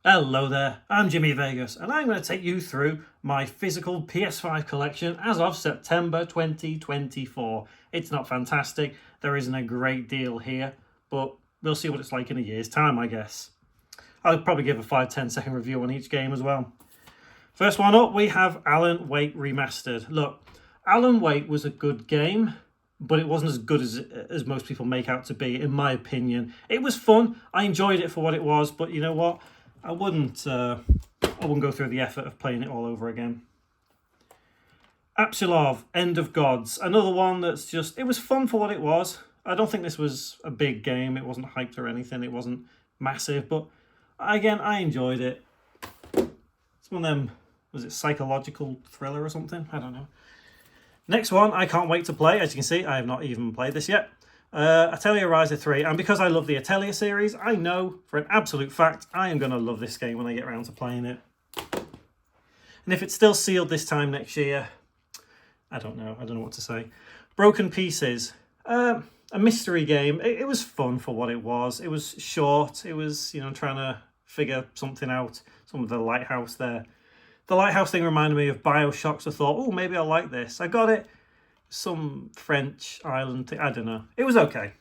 Hello there, I'm Jimmy Vegas, and I'm going to take you through my physical PS5 collection as of September 2024. It's not fantastic, there isn't a great deal here, but we'll see what it's like in a year's time, I guess. I'll probably give a 5-10 second review on each game as well. First one up, we have Alan Wake Remastered. Look, Alan Wake was a good game, but it wasn't as good as most people make out to be, in my opinion. It was fun, I enjoyed it for what it was, but you know what? I wouldn't go through the effort of playing it all over again. Apsilov, End of Gods. Another one that's just, it was fun for what it was. I don't think this was a big game. It wasn't hyped or anything. It wasn't massive, but again, I enjoyed it. It's one of them, was it psychological thriller or something? I don't know. Next one, I can't wait to play. As you can see, I have not even played this yet. Atelier Ryza 3, and because I love the Atelier series, I know for an absolute fact I am going to love this game when I get around to playing it. And if it's still sealed this time next year, I don't know what to say. Broken Pieces, a mystery game. It was fun for what it was. It was short. It was, trying to figure something out. Some of the lighthouse there. The lighthouse thing reminded me of Bioshock, so I thought, oh, maybe I'll like this. I got it. Some French island thing. I don't know. It was okay.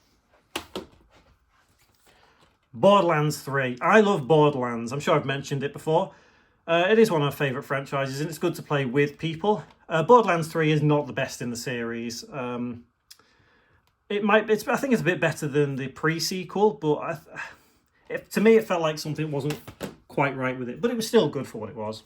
Borderlands 3. I love Borderlands. I'm sure I've mentioned it before. It is one of my favourite franchises, and it's good to play with people. Borderlands 3 is not the best in the series. I think it's a bit better than the pre-sequel, but to me it felt like something wasn't quite right with it. But it was still good for what it was.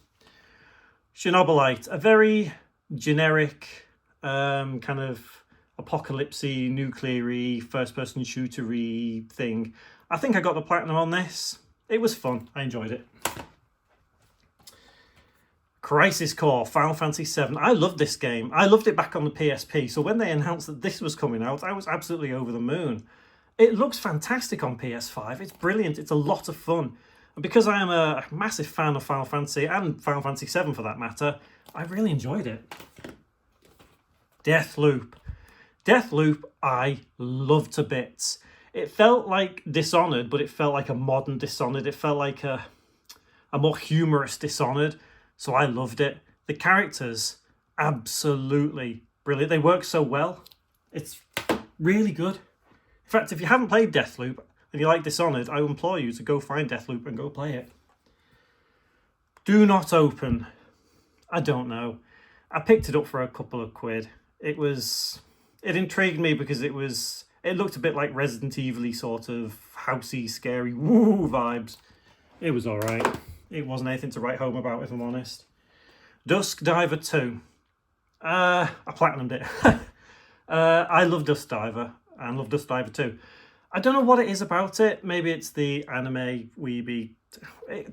Chernobylite. A very generic, kind of apocalypse-y, nuclear-y, first-person shooter-y thing. I think I got the platinum on this. It was fun. I enjoyed it. Crisis Core, Final Fantasy VII. I loved this game. I loved it back on the PSP, so when they announced that this was coming out, I was absolutely over the moon. It looks fantastic on PS5. It's brilliant. It's a lot of fun. And because I am a massive fan of Final Fantasy, and Final Fantasy VII for that matter, I really enjoyed it. Deathloop. Deathloop, I loved to bits. It felt like Dishonored, but it felt like a modern Dishonored. It felt like a more humorous Dishonored, so I loved it. The characters, absolutely brilliant. They work so well. It's really good. In fact, if you haven't played Deathloop and you like Dishonored, I implore you to go find Deathloop and go play it. Do Not Open. I don't know. I picked it up for a couple of quid. It intrigued me because it looked a bit like Resident Evil-y sort of housey, scary, woo vibes. It was alright. It wasn't anything to write home about, if I'm honest. Dusk Diver 2. I platinumed it. I love Dusk Diver, and love Dusk Diver 2. I don't know what it is about it. Maybe it's the anime weeby.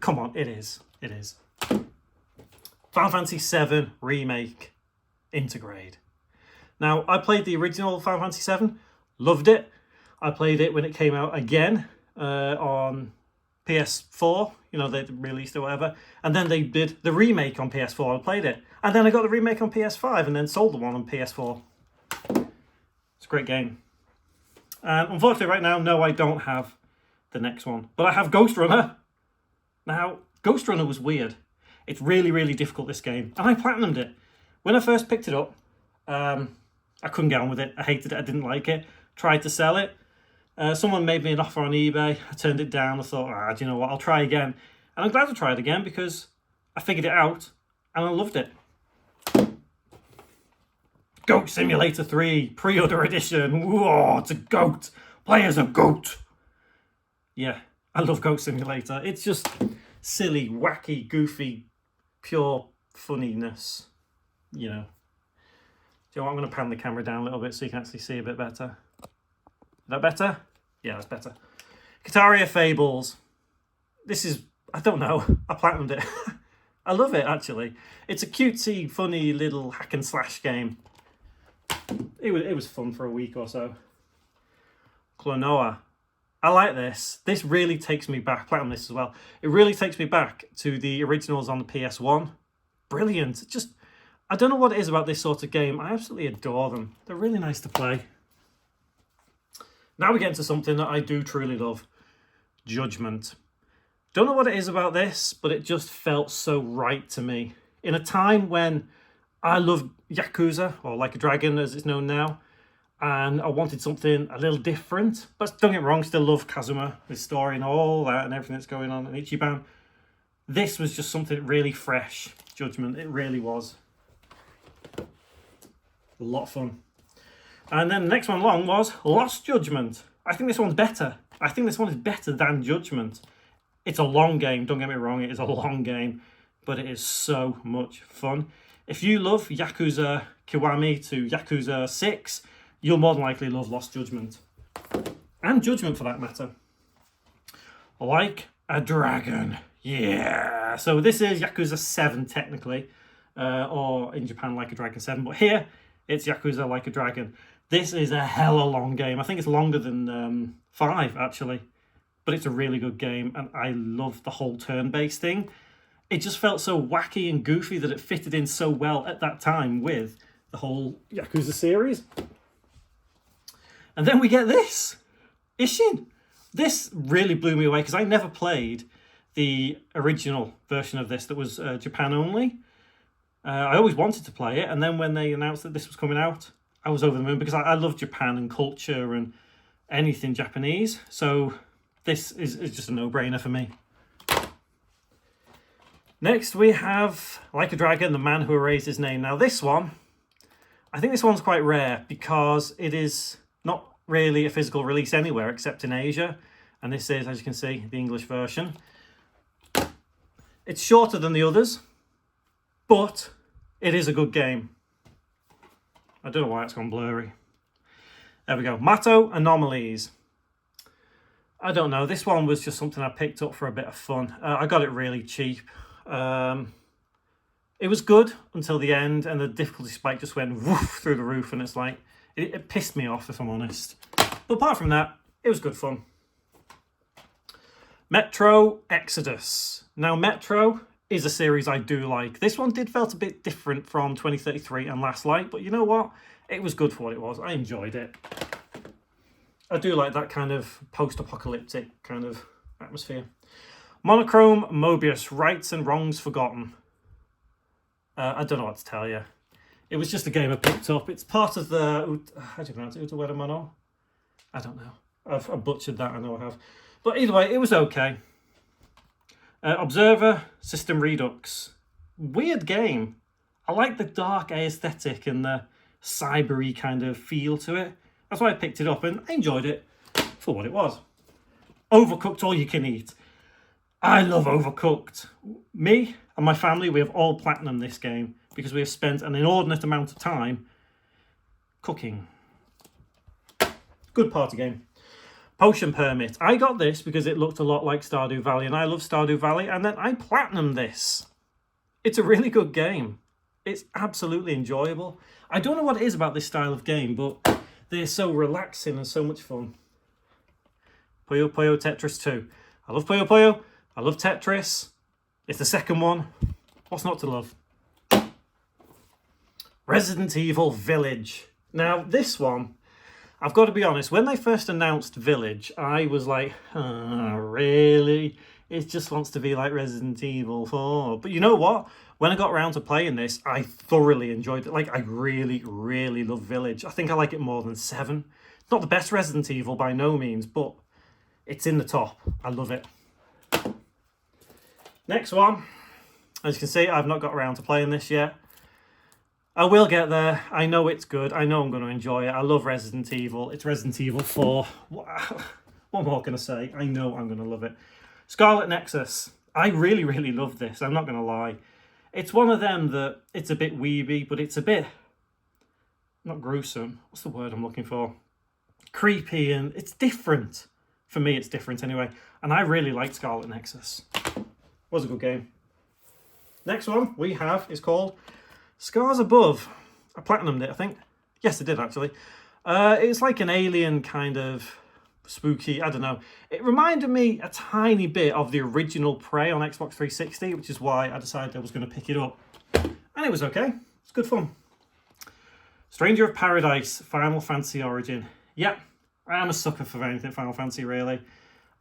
Come on, it is. It is. Final Fantasy VII Remake Intergrade. Now, I played the original Final Fantasy VII, loved it. I played it when it came out again on PS4, they released it or whatever. And then they did the remake on PS4, I played it. And then I got the remake on PS5 and then sold the one on PS4. It's a great game. Unfortunately, right now, no, I don't have the next one. But I have Ghost Runner. Now, Ghost Runner was weird. It's really, really difficult, this game. And I platinumed it. When I first picked it up, I couldn't get on with it. I hated it. I didn't like it. Tried to sell it. Someone made me an offer on eBay. I turned it down. I thought, do you know what? I'll try again. And I'm glad I tried again because I figured it out and I loved it. Goat Simulator 3 Pre-Order Edition. Whoa, it's a goat. Play as a goat. Yeah, I love Goat Simulator. It's just silly, wacky, goofy, pure funniness. Do you know what? I'm going to pan the camera down a little bit so you can actually see a bit better. Is that better? Yeah, that's better. Kataria Fables. This is, I don't know. I platinumed it. I love it, actually. It's a cutesy, funny little hack and slash game. It was fun for a week or so. Klonoa. I like this. This really takes me back. Platinum this as well. It really takes me back to the originals on the PS1. Brilliant. Just, I don't know what it is about this sort of game. I absolutely adore them. They're really nice to play. Now we get into something that I do truly love. Judgment. Don't know what it is about this, but it just felt so right to me. In a time when I loved Yakuza, or Like a Dragon as it's known now, and I wanted something a little different. But don't get me wrong, still love Kazuma, his story and all that and everything that's going on in Ichiban. This was just something really fresh. Judgment, it really was. A lot of fun. And then the next one along was Lost Judgment. I think this one's better. I think this one is better than Judgment. It's a long game, don't get me wrong, it is a long game, but it is so much fun. If you love Yakuza Kiwami to Yakuza 6, you'll more than likely love Lost Judgment. And Judgment for that matter. Like a Dragon. Yeah. So this is Yakuza 7 technically, or in Japan Like a Dragon 7, but here it's Yakuza Like a Dragon. This is a hella long game. I think it's longer than 5 actually, but it's a really good game and I love the whole turn-based thing. It just felt so wacky and goofy that it fitted in so well at that time with the whole Yakuza series. And then we get this, Ishin. This really blew me away because I never played the original version of this that was Japan only. I always wanted to play it, and then when they announced that this was coming out, I was over the moon because I love Japan and culture and anything Japanese. So this is just a no-brainer for me. Next we have Like a Dragon, The Man Who Erased His Name. Now this one, I think this one's quite rare because it is not really a physical release anywhere except in Asia. And this is, as you can see, the English version. It's shorter than the others, but it is a good game. I don't know why it's gone blurry. There we go. Mato Anomalies. I don't know. This one was just something I picked up for a bit of fun. I got it really cheap. It was good until the end, and the difficulty spike just went woof through the roof, and it's like, it pissed me off, if I'm honest. But apart from that, it was good fun. Metro Exodus. Now, Metro is a series I do like. This one did felt a bit different from 2033 and Last Light, but you know what? It was good for what it was. I enjoyed it. I do like that kind of post-apocalyptic kind of atmosphere. Monochrome Mobius, Rights and Wrongs Forgotten. I don't know what to tell you. It was just a game I picked up. It's part of the... How do you pronounce it? Utaweda Mono? I don't know. I've butchered that, I know I have. But either way, it was okay. Observer System Redux. Weird game. I like the dark aesthetic and the cybery kind of feel to it. That's why I picked it up and I enjoyed it for what it was. Overcooked All You Can Eat. I love Overcooked. Me and my family, we have all platinum this game because we have spent an inordinate amount of time cooking. Good party game. Potion Permit. I got this because it looked a lot like Stardew Valley and I love Stardew Valley, and then I platinumed this. It's a really good game. It's absolutely enjoyable. I don't know what it is about this style of game, but they're so relaxing and so much fun. Puyo Puyo Tetris 2. I love Puyo Puyo. I love Tetris. It's the second one. What's not to love? Resident Evil Village. Now, this one, I've got to be honest, when they first announced Village, I was like, oh, really? It just wants to be like Resident Evil 4. But you know what? When I got around to playing this, I thoroughly enjoyed it. Like, I really, really love Village. I think I like it more than 7. It's not the best Resident Evil by no means, but it's in the top. I love it. Next one. As you can see, I've not got around to playing this yet. I will get there. I know it's good. I know I'm going to enjoy it. I love Resident Evil. It's Resident Evil 4. What more can I say? I know I'm going to love it. Scarlet Nexus. I really, really love this. I'm not going to lie. It's one of them that it's a bit weeby, but it's a bit... not gruesome. What's the word I'm looking for? Creepy, and it's different. For me, it's different anyway. And I really liked Scarlet Nexus. Was a good game. Next one we have is called Scars Above. I platinumed it, I think. Yes, I did, actually. It's like an alien kind of spooky, I don't know. It reminded me a tiny bit of the original Prey on Xbox 360, which is why I decided I was going to pick it up. And it was okay. It's good fun. Stranger of Paradise, Final Fantasy Origin. Yep, I'm a sucker for anything Final Fantasy, really.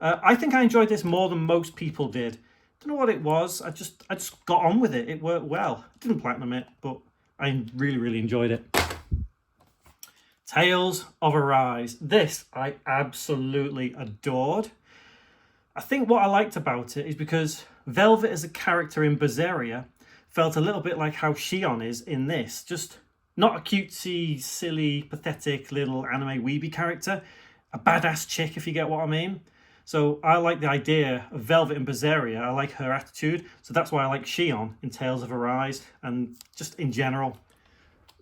I think I enjoyed this more than most people did. Don't know what it was. I just got on with it. It worked well. I didn't platinum it, but I really enjoyed it. Tales of Arise. This I absolutely adored. I think what I liked about it is because Velvet as a character in Berseria felt a little bit like how Shion is in this. Just not a cutesy, silly, pathetic little anime weeby character. A badass chick, if you get what I mean. So I like the idea of Velvet in Berseria. I like her attitude. So that's why I like Shion in Tales of Arise. And just in general,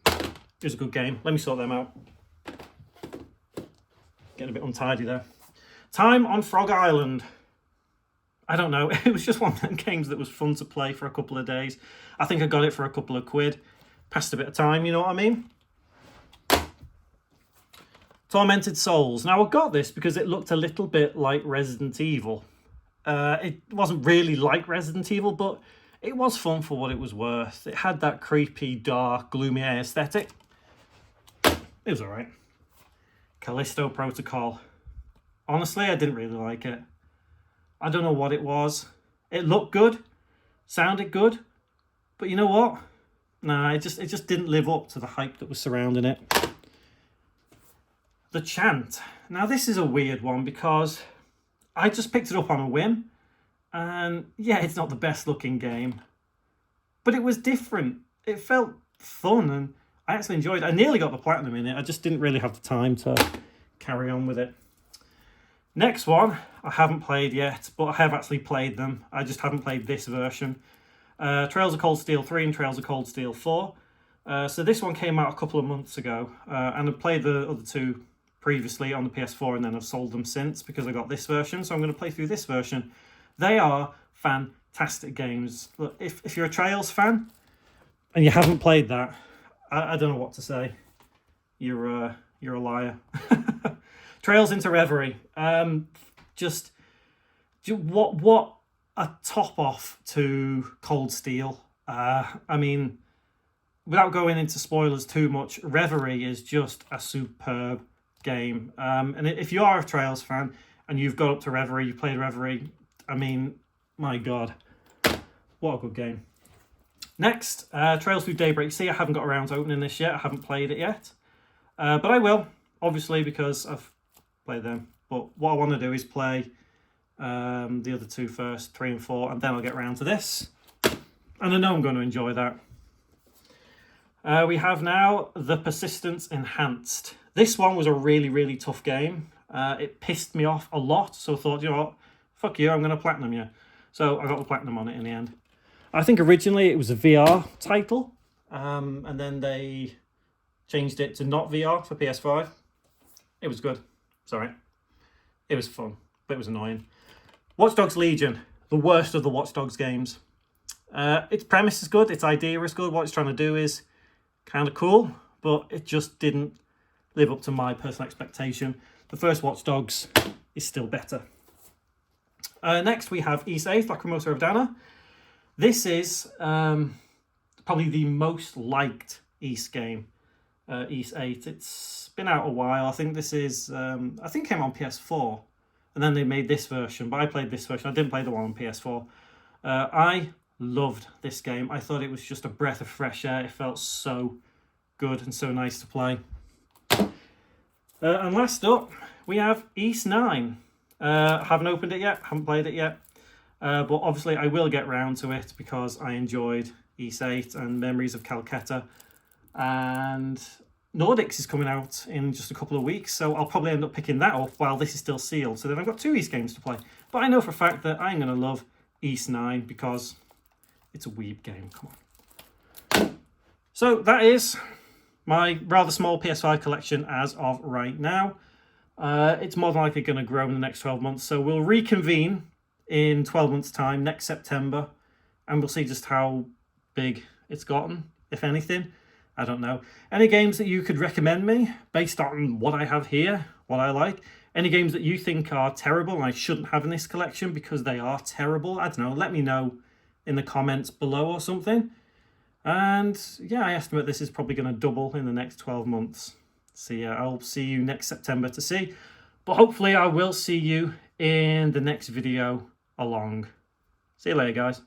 it was a good game. Let me sort them out. Getting a bit untidy there. Time on Frog Island. I don't know. It was just one of them games that was fun to play for a couple of days. I think I got it for a couple of quid. Passed a bit of time, you know what I mean? Tormented Souls. Now, I got this because it looked a little bit like Resident Evil. It wasn't really like Resident Evil, but it was fun for what it was worth. It had that creepy, dark, gloomy aesthetic. It was alright. Callisto Protocol. Honestly, I didn't really like it. I don't know what it was. It looked good, sounded good, but you know what? Nah, it just didn't live up to the hype that was surrounding it. The Chant. Now this is a weird one because I just picked it up on a whim, and yeah, it's not the best looking game, but it was different. It felt fun, and I actually enjoyed it. I nearly got the platinum in it. I just didn't really have the time to carry on with it. Next one, I haven't played yet, but I have actually played them. I just haven't played this version. Trails of Cold Steel 3 and Trails of Cold Steel 4. So this one came out a couple of months ago, and I've played the other two previously on the PS4, and then I've sold them since because I got this version. So I'm going to play through this version. They are fantastic games. Look, if you're a Trails fan and you haven't played that, I don't know what to say. You're a liar. Trails into Reverie. Just what a top off to Cold Steel. I mean, without going into spoilers too much, Reverie is just a superb game. And if you are a Trails fan and you've got up to Reverie, you played Reverie, I mean, my God, what a good game. Next, Trails Through Daybreak Sea. I haven't got around to opening this yet. I haven't played it yet. But I will, obviously, because I've played them. But what I want to do is play the other two first, 3 and 4, and then I'll get around to this. And I know I'm going to enjoy that. We have now The Persistence Enhanced. This one was a really tough game. It pissed me off a lot, so I thought, you know what, fuck you, I'm going to platinum you. So I got the platinum on it in the end. I think originally it was a VR title, and then they changed it to not VR for PS5. It was good. Sorry. It was fun, but it was annoying. Watch Dogs Legion, the worst of the Watch Dogs games. Its premise is good, its idea is good, what it's trying to do is kind of cool, but it just didn't live up to my personal expectation. The first Watch Dogs is still better. Next we have Ys 8, Lacrimosa of Dana. This is probably the most liked Ys game, Ys 8. It's been out a while. I think this is, I think it came on PS4, and then they made this version, but I played this version. I didn't play the one on PS4. I loved this game. I thought it was just a breath of fresh air. It felt so good and so nice to play. And last up, we have Ys 9. I haven't opened it yet, haven't played it yet. But obviously I will get round to it because I enjoyed Ys 8 and Memories of Calcutta. And Nordics is coming out in just a couple of weeks, so I'll probably end up picking that up while this is still sealed. So then I've got 2 Ys games to play. But I know for a fact that I'm going to love Ys 9 because it's a weeb game. Come on. So that is my rather small PS5 collection as of right now. It's more than likely going to grow in the next 12 months, so we'll reconvene in 12 months' time, next September, and we'll see just how big it's gotten, if anything. I don't know. Any games that you could recommend me based on what I have here, what I like? Any games that you think are terrible and I shouldn't have in this collection because they are terrible? I don't know. Let me know in the comments below or something. And yeah, I estimate this is probably going to double in the next 12 months. So yeah, I'll see you next September to see. But hopefully I will see you in the next video along. See you later, guys.